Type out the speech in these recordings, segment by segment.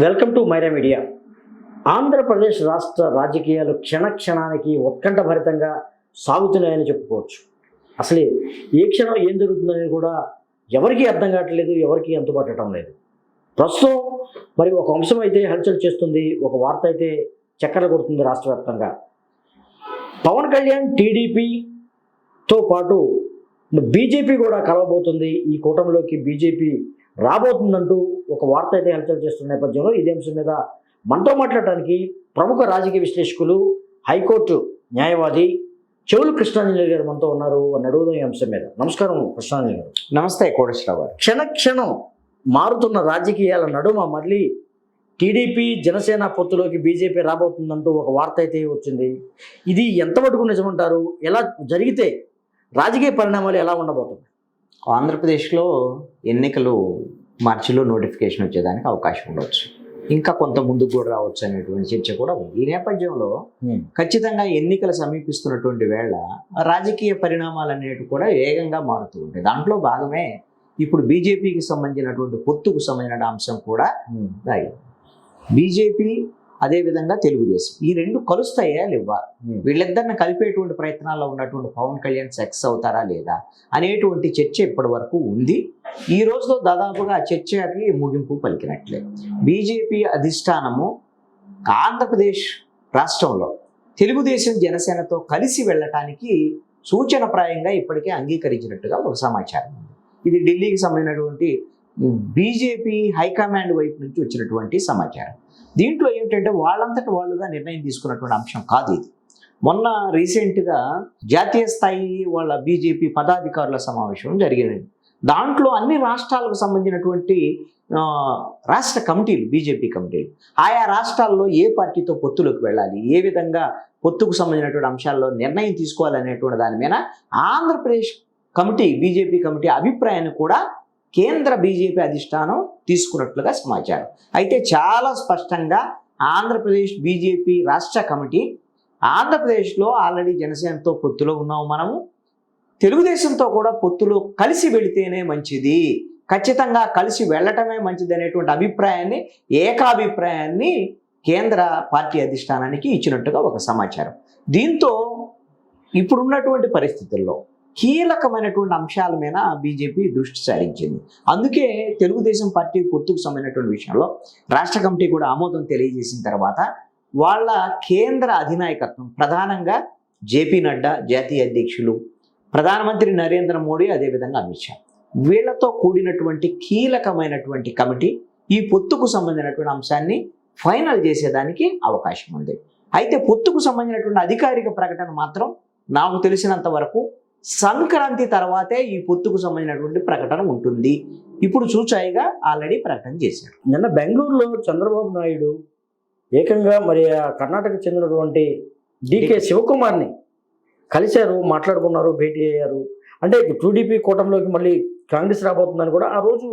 Welcome to Myra Media. Andhra Pradesh రాష్ట్ర రాజకీయాలు క్షణానికి ఉత్కంఠభరితంగా సాగుతున్నాయని చెప్పుకోవచ్చు. అసలు ఏ క్షణం ఏం జరుగుతుందని కూడా ఎవరికీ అర్థం కావట్లేదు, ఎవరికీ అంతుపట్టడం లేదు. ప్రస్తుతం మరి ఒక అంశం అయితే హల్చల్ చేస్తుంది, ఒక వార్త అయితే చక్కర కొడుతుంది రాష్ట్ర వ్యాప్తంగా. పవన్ కళ్యాణ్ టీడీపీతో పాటు బీజేపీ కూడా కలవబోతుంది, ఈ కూటమిలోకి బీజేపీ రాబోతుందంటూ ఒక వార్త అయితే హల్చల్ చేస్తున్న నేపథ్యంలో ఇదే అంశం మీద మనతో మాట్లాడటానికి ప్రముఖ రాజకీయ విశ్లేషకులు, హైకోర్టు న్యాయవాది చెవులు కృష్ణాంజలి గారు మనతో ఉన్నారు. అని అడుగుదాం ఈ అంశం మీద. నమస్కారం కృష్ణాంజలి గారు. నమస్తే కోటేశ్వరరావు గారు. క్షణం మారుతున్న రాజకీయాల నడుమ మళ్ళీ టీడీపీ జనసేన పొత్తులోకి బీజేపీ రాబోతుందంటూ ఒక వార్త అయితే వచ్చింది. ఇది ఎంతవరకు నిజమంటారు? ఎలా జరిగితే రాజకీయ పరిణామాలు ఎలా ఉండబోతుంది? ఆంధ్రప్రదేశ్లో ఎన్నికలు మార్చిలో నోటిఫికేషన్ వచ్చేదానికి అవకాశం ఉండవచ్చు, ఇంకా కొంత ముందుకు కూడా రావచ్చు అనేటువంటి చర్చ కూడా ఉంది. ఈ నేపథ్యంలో ఖచ్చితంగా ఎన్నికలు సమీపిస్తున్నటువంటి వేళ రాజకీయ పరిణామాలు అనేవి కూడా వేగంగా మారుతూ ఉంటాయి. దాంట్లో భాగమే ఇప్పుడు బీజేపీకి సంబంధించినటువంటి పొత్తుకు సంబంధించిన అంశం కూడా బీజేపీ అదేవిధంగా తెలుగుదేశం ఈ రెండు కలుస్తాయా లేవా, వీళ్ళిద్దరిని కలిపేటువంటి ప్రయత్నాల్లో ఉన్నటువంటి పవన్ కళ్యాణ్ సక్సెస్ అవుతారా లేదా అనేటువంటి చర్చ ఇప్పటి వరకు ఉంది. ఈ రోజుతో దాదాపుగా ఆ చర్చకి ముగింపు పలికినట్లే. బీజేపీ అధిష్టానము ఆంధ్రప్రదేశ్ రాష్ట్రంలో తెలుగుదేశం జనసేనతో కలిసి వెళ్ళటానికి సూచనప్రాయంగా ఇప్పటికే అంగీకరించినట్టుగా ఒక సమాచారం ఉంది. ఇది ఢిల్లీకి సంబంధించినటువంటి బీజేపీ హైకమాండ్ వైపు నుంచి వచ్చినటువంటి సమాచారం. దీంట్లో ఏమిటంటే వాళ్ళంతట వాళ్ళుగా నిర్ణయం తీసుకున్నటువంటి అంశం కాదు ఇది. మొన్న రీసెంట్గా జాతీయ స్థాయి వాళ్ళ బీజేపీ పదాధికారుల సమావేశం జరిగింది. దాంట్లో అన్ని రాష్ట్రాలకు సంబంధించినటువంటి రాష్ట్ర కమిటీలు, బీజేపీ కమిటీలు ఆయా రాష్ట్రాల్లో ఏ పార్టీతో పొత్తులోకి వెళ్ళాలి, ఏ విధంగా పొత్తుకు సంబంధించినటువంటి అంశాల్లో నిర్ణయం తీసుకోవాలనేటువంటి దాని మీద ఆంధ్రప్రదేశ్ కమిటీ, బీజేపీ కమిటీ అభిప్రాయాన్ని కూడా కేంద్ర బీజేపీ అధిష్టానం తీసుకున్నట్లుగా సమాచారం. అయితే చాలా స్పష్టంగా ఆంధ్రప్రదేశ్ బీజేపీ రాష్ట్ర కమిటీ ఆంధ్రప్రదేశ్లో ఆల్రెడీ జనసేనతో పొత్తులో ఉన్నాము, మనము తెలుగుదేశంతో కూడా పొత్తులో కలిసి వెళితేనే మంచిది, ఖచ్చితంగా కలిసి వెళ్ళటమే మంచిది అనేటువంటి అభిప్రాయాన్ని, ఏకాభిప్రాయాన్ని కేంద్ర పార్టీ అధిష్టానానికి ఇచ్చినట్టుగా ఒక సమాచారం. దీంతో ఇప్పుడున్నటువంటి పరిస్థితుల్లో కీలకమైనటువంటి అంశాల మీద బీజేపీ దృష్టి సారించింది. అందుకే తెలుగుదేశం పార్టీ పొత్తుకు సంబంధించినటువంటి విషయంలో రాష్ట్ర కమిటీ కూడా ఆమోదం తెలియజేసిన తర్వాత వాళ్ళ కేంద్ర అధినాయకత్వం, ప్రధానంగా జేపీ నడ్డా జాతీయ అధ్యక్షులు, ప్రధానమంత్రి నరేంద్ర మోడీ, అదేవిధంగా అమిత్ షా, వీళ్లతో కూడినటువంటి కీలకమైనటువంటి కమిటీ ఈ పొత్తుకు సంబంధించినటువంటి అంశాన్ని ఫైనల్ చేసేదానికి అవకాశం ఉంది. అయితే పొత్తుకు సంబంధించినటువంటి అధికారిక ప్రకటన మాత్రం నాకు తెలిసినంత వరకు సంక్రాంతి తర్వాతే ఈ పొత్తుకు సంబంధించినటువంటి ప్రకటన ఉంటుంది. ఇప్పుడు చూచాయిగా ఆల్రెడీ ప్రకటన చేశారు. నిన్న బెంగళూరులో చంద్రబాబు నాయుడు ఏకంగా మరి కర్ణాటకకు చెందినటువంటి డికే శివకుమార్ని కలిశారు, మాట్లాడుకున్నారు, భేటీ అయ్యారు. అంటే టీడీపీ కూటమిలోకి మళ్ళీ కాంగ్రెస్ రాబోతుందని కూడా ఆ రోజు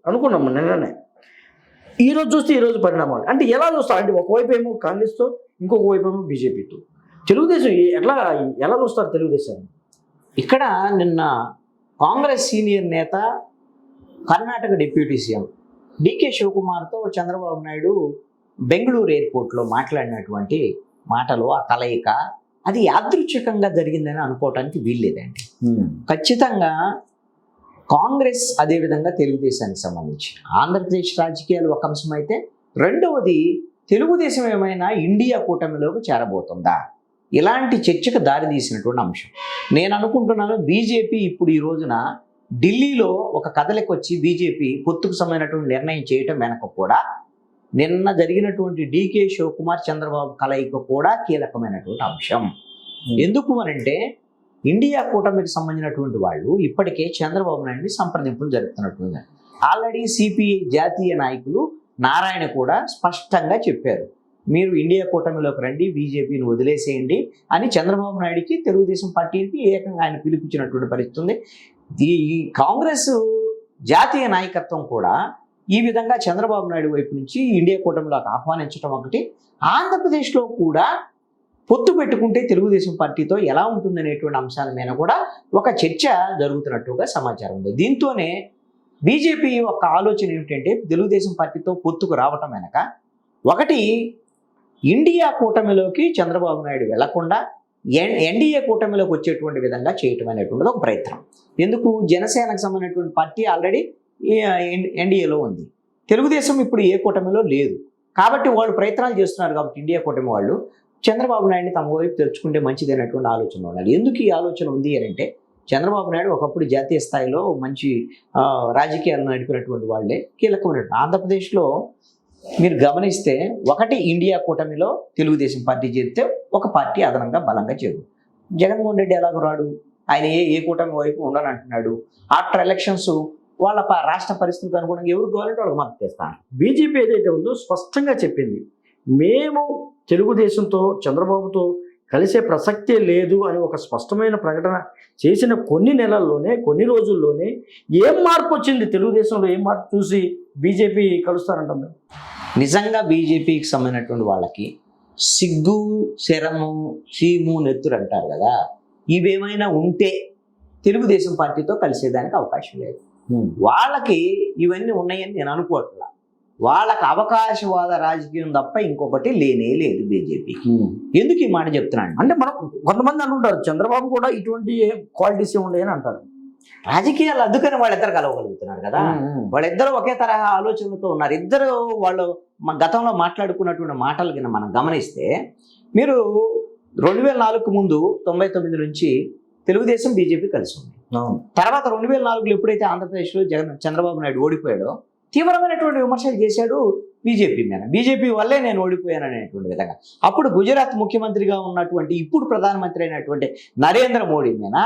అనుకున్నాం నిన్ననే. ఈ రోజు చూస్తే ఈ రోజు పరిణామాలు అంటే ఎలా చూస్తారు? అంటే ఒకవైపు ఏమో కాంగ్రెస్తో, ఇంకొక వైపు ఏమో బీజేపీతో. తెలుగుదేశం ఎలా చూస్తారు తెలుగుదేశాన్ని? ఇక్కడ నిన్న కాంగ్రెస్ సీనియర్ నేత, కర్ణాటక డిప్యూటీ సీఎం డికే శివకుమార్తో చంద్రబాబు నాయుడు బెంగళూరు ఎయిర్పోర్ట్లో మాట్లాడినటువంటి మాటలు, ఆ కలయిక అది యాదృచ్ఛికంగా జరిగిందని అనుకోవటానికి వీల్లేదండి. ఖచ్చితంగా కాంగ్రెస్ అదేవిధంగా తెలుగుదేశానికి సంబంధించి ఆంధ్రప్రదేశ్ రాజకీయాలు ఒక అంశం అయితే, రెండవది తెలుగుదేశం ఏమైనా ఇండియా కూటమిలోకి చేరబోతుందా, ఇలాంటి చర్చకు దారితీసినటువంటి అంశం. నేను అనుకుంటున్నాను బీజేపీ ఇప్పుడు ఈ రోజున ఢిల్లీలో ఒక కదలిక వచ్చి బీజేపీ పొత్తుకు సంబంధించినటువంటి నిర్ణయం చేయటం వెనక కూడా నిన్న జరిగినటువంటి డికే శివకుమార్ చంద్రబాబు కలయిక కూడా కీలకమైనటువంటి అంశం. ఎందుకు అనంటే ఇండియా కూటమికి సంబంధించినటువంటి వాళ్ళు ఇప్పటికే చంద్రబాబు నాయుడిని సంప్రదింపులు జరుపుతున్నట్టుంది. ఆల్రెడీ సిపిఐ జాతీయ నాయకులు నారాయణ కూడా స్పష్టంగా చెప్పారు, మీరు ఇండియా కూటమిలోకి రండి, బీజేపీని వదిలేసేయండి అని చంద్రబాబు నాయుడికి, తెలుగుదేశం పార్టీకి ఏకంగా ఆయన పిలిపించినటువంటి పరిస్థితి ఉంది. ఈ కాంగ్రెస్ జాతీయ నాయకత్వం కూడా ఈ విధంగా చంద్రబాబు నాయుడు వైపు నుంచి ఇండియా కూటమిలోకి ఆహ్వానించడం ఒకటి, ఆంధ్రప్రదేశ్లో కూడా పొత్తు పెట్టుకుంటే తెలుగుదేశం పార్టీతో ఎలా ఉంటుందనేటువంటి అంశాల మీద కూడా ఒక చర్చ జరుగుతున్నట్టుగా సమాచారం ఉంది. దీంతోనే బీజేపీ యొక్క ఆలోచన ఏమిటంటే తెలుగుదేశం పార్టీతో పొత్తుకు రావటం వెనక ఒకటి, ఇండియా కూటమిలోకి చంద్రబాబు నాయుడు వెళ్లకుండా ఎన్డీఏ కూటమిలోకి వచ్చేటువంటి విధంగా చేయటం అనేటువంటిది ఒక ప్రయత్నం. ఎందుకు? జనసేనకు సంబంధించినటువంటి పార్టీ ఆల్రెడీ ఎన్డీఏలో ఉంది. తెలుగుదేశం ఇప్పుడు ఏ కూటమిలో లేదు. కాబట్టి వాళ్ళు ప్రయత్నాలు చేస్తున్నారు. కాబట్టి ఇండియా కూటమి వాళ్ళు చంద్రబాబు నాయుడిని తమ వైపు తెచ్చుకుంటే మంచిది అనేటువంటి ఆలోచన ఉండాలి. ఎందుకు ఈ ఆలోచన ఉంది అని అంటే, చంద్రబాబు నాయుడు ఒకప్పుడు జాతీయ స్థాయిలో మంచి రాజకీయాలను నడిపినటువంటి వాళ్ళే. కీలకమైనటువంటి ఆంధ్రప్రదేశ్లో మీరు గమనిస్తే, ఒకటి, ఇండియా కూటమిలో తెలుగుదేశం పార్టీ చేరితే ఒక పార్టీ అదనంగా బలంగా చేరు. జగన్మోహన్ రెడ్డి ఎలాగో రాడు, ఆయన ఏ కూటమి వైపు ఉండనంటున్నాడు. ఆఫ్టర్ ఎలక్షన్స్ వాళ్ళ రాష్ట్ర పరిస్థితులకు అనుగుణంగా ఎవరు కావాలంటే వాళ్ళకి మద్దతు చేస్తాను. బీజేపీ ఏదైతే ఉందో స్పష్టంగా చెప్పింది, మేము తెలుగుదేశంతో చంద్రబాబుతో కలిసే ప్రసక్తే లేదు అని ఒక స్పష్టమైన ప్రకటన చేసిన కొన్ని నెలల్లోనే, కొన్ని రోజుల్లోనే ఏం మార్పు వచ్చింది? తెలుగుదేశంలో ఏం మార్పు చూసి బీజేపీ కలుస్తారంటారు? నిజంగా బీజేపీకి సంబంధించినటువంటి వాళ్ళకి సిగ్గు, శరము, చీము, నెత్తురు అంటారు కదా, ఇవేమైనా ఉంటే తెలుగుదేశం పార్టీతో కలిసేదానికి అవకాశం లేదు. వాళ్ళకి ఇవన్నీ ఉన్నాయని నేను అనుకోవట్లా. వాళ్ళకి అవకాశవాద రాజకీయం తప్ప ఇంకొకటి లేనే లేదు బీజేపీకి. ఎందుకు ఈ మాట చెప్తున్నాను అంటే, మనం కొంతమంది అంటుంటారు చంద్రబాబు కూడా ఇటువంటి క్వాలిటీస్ ఉన్నాయని అంటారు. రాజకీయాలు అందుకని వాళ్ళిద్దరు కలవగలుగుతున్నారు కదా. వాళ్ళిద్దరూ ఒకే తరహా ఆలోచనలతో ఉన్నారు. ఇద్దరు వాళ్ళు గతంలో మాట్లాడుకున్నటువంటి మాటలు కింద మనం గమనిస్తే, మీరు 2004 ముందు 99 నుంచి తెలుగుదేశం బీజేపీ కలిసి ఉంది. తర్వాత 2004లో ఎప్పుడైతే ఆంధ్రప్రదేశ్లో చంద్రబాబు నాయుడు ఓడిపోయాడో తీవ్రమైనటువంటి విమర్శలు చేశాడు బీజేపీ మీద. బీజేపీ వల్లే నేను ఓడిపోయాను అనేటువంటి విధంగా. అప్పుడు గుజరాత్ ముఖ్యమంత్రిగా ఉన్నటువంటి, ఇప్పుడు ప్రధానమంత్రి అయినటువంటి నరేంద్ర మోడీ మీద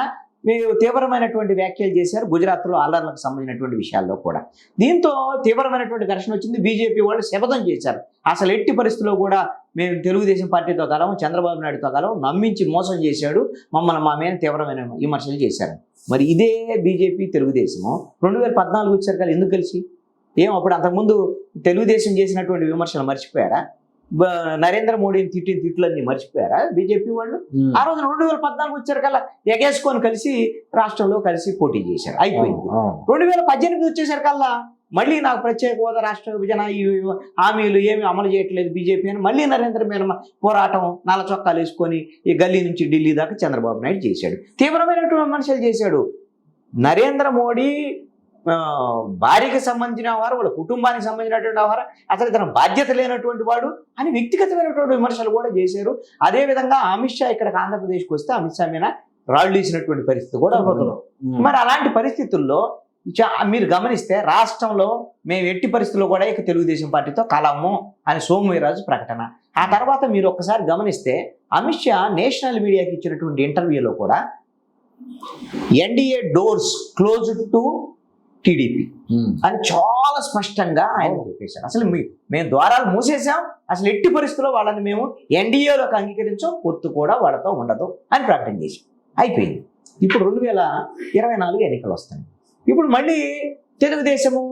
మీరు తీవ్రమైనటువంటి వ్యాఖ్యలు చేశారు, గుజరాత్లో అల్లర్లకు సంబంధించినటువంటి విషయాల్లో కూడా. దీంతో తీవ్రమైనటువంటి ఘర్షణ వచ్చింది. బీజేపీ వాళ్ళు శపథం చేశారు, అసలు ఎట్టి పరిస్థితుల్లో కూడా మేము తెలుగుదేశం పార్టీతో కలవం, చంద్రబాబు నాయుడుతో కలవం, నమ్మించి మోసం చేశాడు, మమ్మల్ని మా మీద తీవ్రమైన విమర్శలు చేశారు. మరి ఇదే బీజేపీ తెలుగుదేశము 2014 వచ్చారు కదా, ఎందుకు కలిసి? ఏం అప్పుడు అంతకుముందు తెలుగుదేశం చేసినటువంటి విమర్శలు మర్చిపోయారా? నరేంద్ర మోడీని తిట్టిన తిట్లన్నీ మర్చిపోయారా బీజేపీ వాళ్ళు? ఆ రోజు 2014 వచ్చారు కల్లా ఎగేసుకొని కలిసి రాష్ట్రంలో కలిసి పోటీ చేశారు, అయిపోయింది. 2018 వచ్చేసరి కల్లా మళ్ళీ నాకు ప్రత్యేక హోదా, రాష్ట్ర విభజన, ఈ హామీలు ఏమి అమలు చేయట్లేదు బీజేపీ అని మళ్ళీ నరేంద్ర మీద పోరాటం, నల్ల చొక్కాలు వేసుకొని ఈ గల్లీ నుంచి ఢిల్లీ దాకా చంద్రబాబు నాయుడు చేశాడు, తీవ్రమైనటువంటి విమర్శలు చేశాడు. నరేంద్ర మోడీ భార్యకి సంబంధించిన వారు, వాళ్ళ కుటుంబానికి సంబంధించినటువంటి వారు, అసలు ఇతను బాధ్యత లేనటువంటి వాడు అని వ్యక్తిగతమైనటువంటి విమర్శలు కూడా చేశారు. అదేవిధంగా అమిత్ షా ఇక్కడికి ఆంధ్రప్రదేశ్కి వస్తే అమిత్ షా మీద రాళ్ళు వేసినటువంటి పరిస్థితి కూడా ఉంది. మరి అలాంటి పరిస్థితుల్లో మీరు గమనిస్తే రాష్ట్రంలో మేము ఎట్టి పరిస్థితుల్లో కూడా ఇక తెలుగుదేశం పార్టీతో కలము అని సోమవీర్రాజు ప్రకటన. ఆ తర్వాత మీరు ఒక్కసారి గమనిస్తే అమిత్ షా నేషనల్ మీడియాకి ఇచ్చినటువంటి ఇంటర్వ్యూలో కూడా NDA doors closed to TDP అని చాలా స్పష్టంగా ఆయన చెప్పేశారు. అసలు మేము ద్వారాలు మూసేసాం, అసలు ఎట్టి పరిస్థితుల్లో వాళ్ళని మేము ఎన్డీఏలోకి అంగీకరించాం, పొత్తు కూడా వాళ్ళతో ఉండదు అని ప్రకటన చేశాం. అయిపోయింది. ఇప్పుడు 2024 ఎన్నికలు వస్తాయి. ఇప్పుడు మళ్ళీ తెలుగుదేశము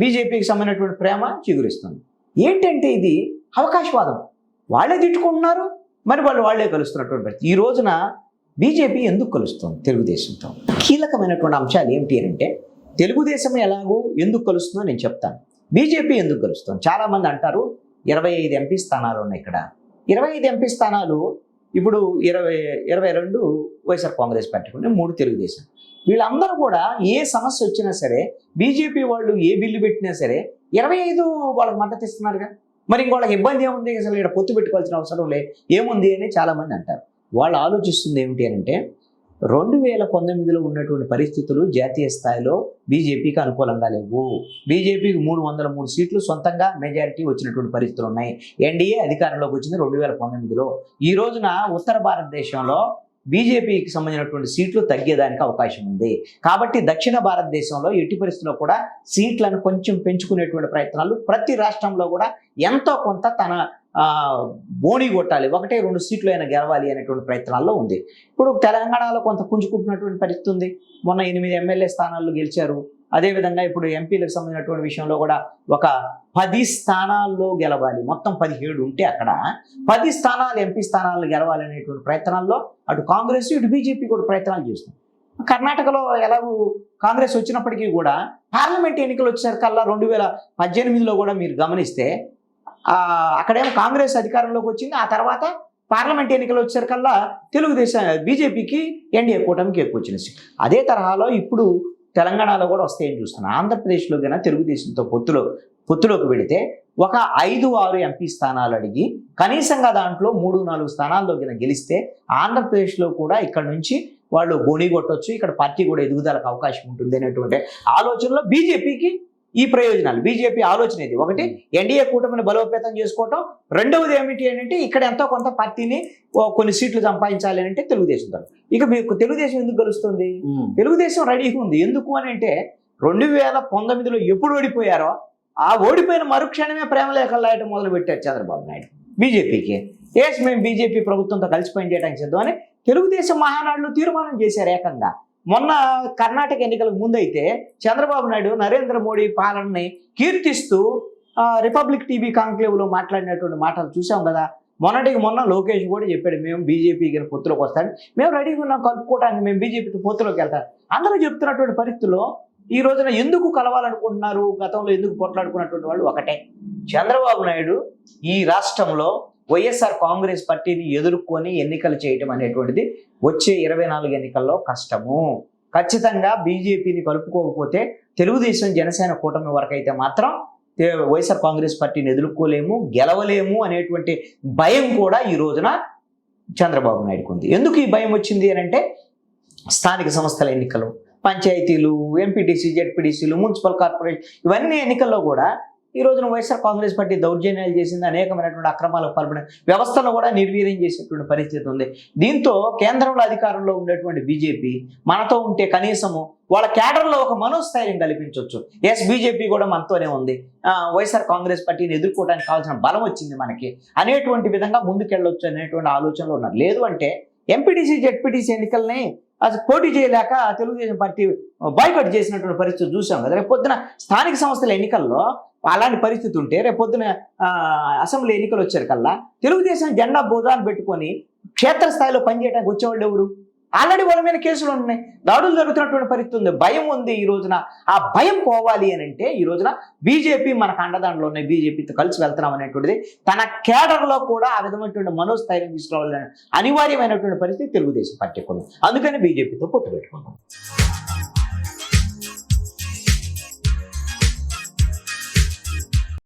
బీజేపీకి సంబంధించినటువంటి ప్రేమ చిగురిస్తుంది. ఏంటంటే ఇది అవకాశవాదం. వాళ్ళే తిట్టుకుంటున్నారు, మరి వాళ్ళే కలుస్తున్నటువంటి. ఈ రోజున బీజేపీ ఎందుకు కలుస్తుంది తెలుగుదేశంతో? కీలకమైనటువంటి అంశాలు ఏమిటి అంటే, తెలుగుదేశం ఎలాగూ ఎందుకు కలుస్తుందో నేను చెప్తాను. బీజేపీ ఎందుకు కలుస్తుంది? చాలామంది అంటారు 25 ఎంపీ స్థానాలు ఉన్నాయి ఇక్కడ. 25 ఎంపీ స్థానాలు ఇప్పుడు 22 వైఎస్ఆర్ కాంగ్రెస్ పార్టీకి ఉన్నాయి, 3 తెలుగుదేశం. వీళ్ళందరూ కూడా ఏ సమస్య వచ్చినా సరే, బీజేపీ వాళ్ళు ఏ బిల్లు పెట్టినా సరే 25 వాళ్ళకి మద్దతు ఇస్తున్నారుగా. మరి ఇంకోళ్ళకి ఇబ్బంది ఏముంది? అసలు ఇక్కడ పొత్తు పెట్టుకోవాల్సిన అవసరం ఏముంది అని చాలామంది అంటారు. వాళ్ళు ఆలోచిస్తుంది ఏమిటి అంటే, 2019లో ఉన్నటువంటి పరిస్థితులు జాతీయ స్థాయిలో బీజేపీకి అనుకూలంగా లేవు. బీజేపీకి 303 సీట్లు సొంతంగా మెజారిటీ వచ్చినటువంటి పరిస్థితులు ఉన్నాయి. ఎన్డీఏ అధికారంలోకి వచ్చింది 2019లో. ఈ రోజున ఉత్తర భారతదేశంలో బీజేపీకి సంబంధించినటువంటి సీట్లు తగ్గేదానికి అవకాశం ఉంది. కాబట్టి దక్షిణ భారతదేశంలో ఎట్టి పరిస్థితుల్లో కూడా సీట్లను కొంచెం పెంచుకునేటువంటి ప్రయత్నాలు ప్రతి రాష్ట్రంలో కూడా ఎంతో కొంత తన బోణి కొట్టాలి, 1-2 సీట్లు అయినా గెలవాలి అనేటువంటి ప్రయత్నాల్లో ఉంది. ఇప్పుడు తెలంగాణలో కొంత పుంజుకుంటున్నటువంటి పరిస్థితి ఉంది. మొన్న 8 ఎమ్మెల్యే స్థానాల్లో గెలిచారు. అదేవిధంగా ఇప్పుడు ఎంపీలకు సంబంధించినటువంటి విషయంలో కూడా ఒక 10 స్థానాల్లో గెలవాలి. మొత్తం 17 ఉంటే అక్కడ 10 స్థానాలు ఎంపీ స్థానాలు గెలవాలనేటువంటి ప్రయత్నాల్లో అటు కాంగ్రెస్ ఇటు బీజేపీ కూడా ప్రయత్నాలు చేస్తుంది. కర్ణాటకలో ఎలాగూ కాంగ్రెస్ వచ్చినప్పటికీ కూడా పార్లమెంట్ ఎన్నికలు వచ్చేసరికల్లా 2018లో కూడా మీరు గమనిస్తే అక్కడేమో కాంగ్రెస్ అధికారంలోకి వచ్చింది. ఆ తర్వాత పార్లమెంట్ ఎన్నికలు వచ్చేసరికల్లా తెలుగుదేశం బీజేపీకి ఎన్డీఏ కూటమికి ఎక్కువ వచ్చినాయి. అదే తరహాలో ఇప్పుడు తెలంగాణలో కూడా వస్తాయని చూస్తున్నాను. ఆంధ్రప్రదేశ్లో కన్నా తెలుగుదేశంతో పొత్తులోకి వెళితే ఒక 5-6 ఎంపీ స్థానాలు అడిగి కనీసంగా దాంట్లో 3-4 స్థానాల్లో గెలిస్తే ఆంధ్రప్రదేశ్లో కూడా ఇక్కడ నుంచి వాళ్ళు బోణి కొట్టొచ్చు, ఇక్కడ పార్టీ కూడా ఎదుగుదలకు అవకాశం ఉంటుంది అనేటువంటి ఆలోచనలో బీజేపీకి ఈ ప్రయోజనాలు. బీజేపీ ఆలోచన ఇది. ఒకటి, ఎన్డీఏ కూటమిని బలోపేతం చేసుకోవటం. రెండవది ఏమిటి అంటే ఇక్కడ ఎంతో కొంత పార్టీని కొన్ని సీట్లు సంపాదించాలి అంటే తెలుగుదేశంతో. ఇక మీకు తెలుగుదేశం ఎందుకు గెలుస్తుంది? తెలుగుదేశం రెడీగా ఉంది. ఎందుకు అని అంటే 2019లో ఎప్పుడు ఓడిపోయారో ఆ ఓడిపోయిన మరుక్షణమే ప్రేమలేఖలు రాయటం మొదలు పెట్టారు చంద్రబాబు నాయుడు బీజేపీకి. మేము బీజేపీ ప్రభుత్వంతో కలిసి పనిచేయడానికి సిద్ధమని తెలుగుదేశం మహానాడులో తీర్మానం చేశారు ఏకంగా. మొన్న కర్ణాటక ఎన్నికలకు ముందైతే చంద్రబాబు నాయుడు నరేంద్ర మోడీ పాలనని కీర్తిస్తూ రిపబ్లిక్ టీవీ కాంక్లేవ్లో మాట్లాడినటువంటి మాటలు చూసాం కదా. మొన్న లోకేష్ కూడా చెప్పాడు, మేము బీజేపీకి పొత్తులోకి వస్తాను, మేము రెడీగా ఉన్నాం కలుపుకోవడానికి, మేము బీజేపీకి పొత్తులోకి వెళ్తాం. అందరూ చెప్తున్నటువంటి పరిస్థితుల్లో ఈ రోజున ఎందుకు కలవాలనుకుంటున్నారు, గతంలో ఎందుకు పోట్లాడుకున్నటువంటి వాళ్ళు ఒకటే, చంద్రబాబు నాయుడు ఈ రాష్ట్రంలో వైఎస్ఆర్ కాంగ్రెస్ పార్టీని ఎదుర్కొని ఎన్నికలు చేయటం అనేటువంటిది వచ్చే 24 ఎన్నికల్లో కష్టము. ఖచ్చితంగా బీజేపీని కలుపుకోకపోతే తెలుగుదేశం జనసేన కూటమి వరకు అయితే మాత్రం వైఎస్ఆర్ కాంగ్రెస్ పార్టీని ఎదుర్కోలేము, గెలవలేము అనేటువంటి భయం కూడా ఈ రోజున చంద్రబాబు నాయుడుకు ఉంది. ఎందుకు ఈ భయం వచ్చింది అని అంటే స్థానిక సంస్థల ఎన్నికలు, పంచాయతీలు, ఎంపీటీసీ, జెడ్పీటీసీలు, మున్సిపల్ కార్పొరేషన్ ఇవన్నీ ఎన్నికల్లో కూడా ఈ రోజున వైఎస్ఆర్ కాంగ్రెస్ పార్టీ దౌర్జన్యాలు చేసింది, అనేకమైనటువంటి అక్రమాలకు పాల్పడిన వ్యవస్థను కూడా నిర్వీర్యం చేసేటువంటి పరిస్థితి ఉంది. దీంతో కేంద్రంలో అధికారంలో ఉండేటువంటి బీజేపీ మనతో ఉంటే కనీసము వాళ్ళ క్యాడర్లో ఒక మనోస్థైర్యం కల్పించవచ్చు. బీజేపీ కూడా మనతోనే ఉంది, వైఎస్ఆర్ కాంగ్రెస్ పార్టీని ఎదుర్కోవడానికి కావాల్సిన బలం వచ్చింది మనకి అనేటువంటి విధంగా ముందుకెళ్ళొచ్చు అనేటువంటి ఆలోచనలో ఉన్నారు. లేదు అంటే ఎంపీటీసీ, జెడ్పీటీసీ ఎన్నికల్ని అది పోటీ చేయలేక తెలుగుదేశం పార్టీ బాయ్కట్ చేసినటువంటి పరిస్థితి చూసాం కదా. రేపొద్దున స్థానిక సంస్థల ఎన్నికల్లో అలాంటి పరిస్థితి ఉంటే రేపొద్దున అసెంబ్లీ ఎన్నికలు వచ్చేకల్లా తెలుగుదేశం జెండా భుజాన్ని పెట్టుకొని క్షేత్రస్థాయిలో పనిచేయడానికి వచ్చేవాళ్ళు ఎవరు? ఆల్రెడీ వాళ్ళ మీద కేసులు ఉన్నాయి, దాడులు జరుగుతున్నటువంటి పరిస్థితి ఉంది, భయం ఉంది. ఈ రోజున ఆ భయం పోవాలి అని అంటే ఈ రోజున బీజేపీ మనకు అండదండలో ఉన్నాయి, బీజేపీతో కలిసి వెళ్తున్నాం అనేటువంటిది తన కేడర్లో కూడా ఆ విధమైనటువంటి మనోస్థైర్యం తీసుకురావాలని అనివార్యమైనటువంటి పరిస్థితి తెలుగుదేశం పార్టీకి ఉంది. అందుకని బీజేపీతో పొత్తు పెట్టుకున్నాం.